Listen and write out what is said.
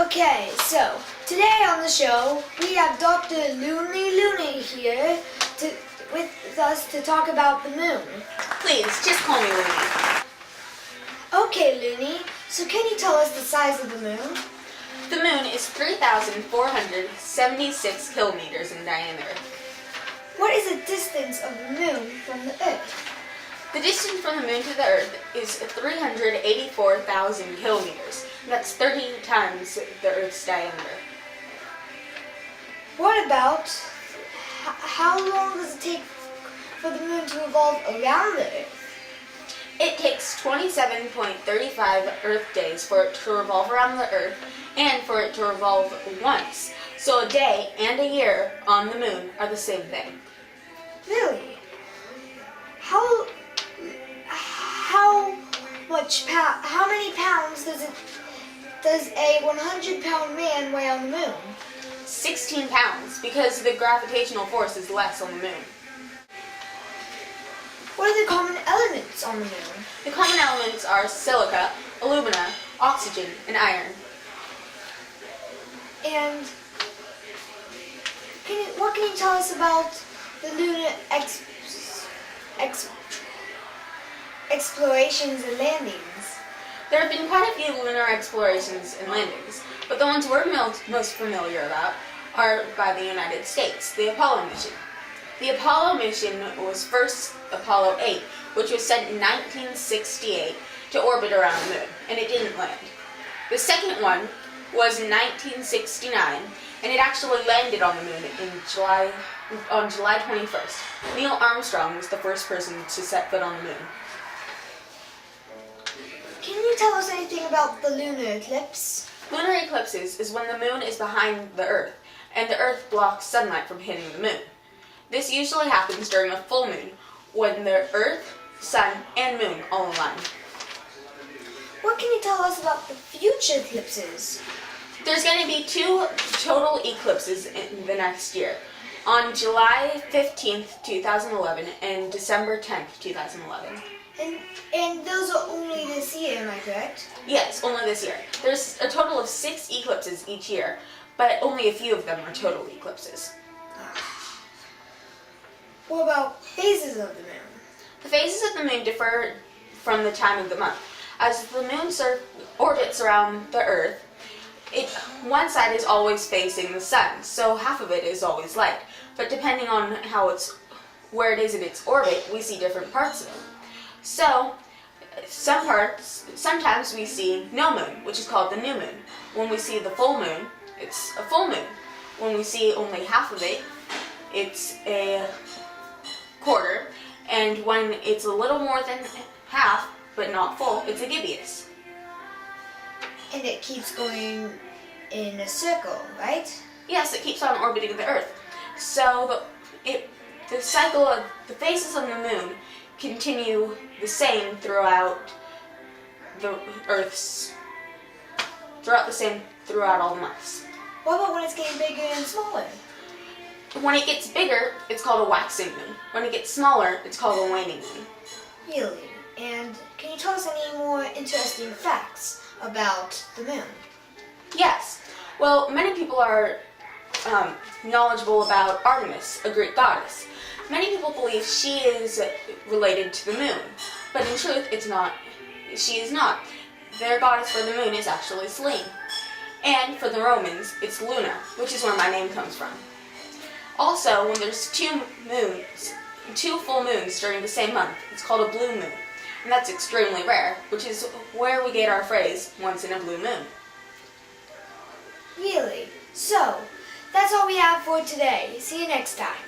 Okay, so today on the show we have Dr. Looney here with us to talk about the moon. Please, just call me Looney. Okay, Looney, so can you tell us the size of the moon? The moon is 3,476 kilometers in diameter. What is the distance of the moon from the Earth? The distance from the moon to the Earth is 384,000 kilometers. That's 30 times the Earth's diameter. What about how long does it take for the moon to revolve around the Earth? It takes 27.35 Earth days for it to revolve around the Earth and for it to revolve once. So a day and a year on the moon are the same thing. Really? How many pounds does a 100-pound man weigh on the moon? 16 pounds, because the gravitational force is less on the moon. What are the common elements on the moon? The common elements are silica, alumina, oxygen, and iron. And what can you tell us about the lunar explorations and landings? There have been quite a few lunar explorations and landings, but the ones we're most familiar about are by the United States, the Apollo mission. The Apollo mission was first Apollo 8, which was sent in 1968 to orbit around the moon, and it didn't land. The second one was in 1969, and it actually landed on the moon on July 21st. Neil Armstrong was the first person to set foot on the moon. Can you tell us anything about the lunar eclipse? Lunar eclipses is when the moon is behind the Earth, and the Earth blocks sunlight from hitting the moon. This usually happens during a full moon, when the Earth, Sun, and Moon all align. What can you tell us about the future eclipses? There's going to be 2 total eclipses in the next year, on July 15th, 2011 and December 10th, 2011. And those are only this year, am I correct? Yes, only this year. There's a total of 6 eclipses each year, but only a few of them are total eclipses. What about phases of the moon? The phases of the moon differ from the time of the month. As the moon orbits around the Earth, one side is always facing the sun, so half of it is always light. But depending on where it is in its orbit, we see different parts of it. So, sometimes we see no moon, which is called the new moon. When we see the full moon, it's a full moon. When we see only half of it, it's a quarter. And when it's a little more than half, but not full, it's a gibbous. And it keeps going in a circle, right? Yes, it keeps on orbiting the Earth. So the cycle of the phases of the moon continue the same throughout all the months. What about when it's getting bigger and smaller? When it gets bigger, it's called a waxing moon. When it gets smaller, it's called a waning moon. Really? And can you tell us any more interesting facts about the moon? Yes. Well, many people are knowledgeable about Artemis, a Greek goddess. Many people believe she is related to the moon, but in truth, she is not. Their goddess for the moon is actually Selene. And for the Romans, it's Luna, which is where my name comes from. Also, when there's 2 full moons during the same month, it's called a blue moon. And that's extremely rare, which is where we get our phrase, once in a blue moon. Really? So, that's all we have for today. See you next time.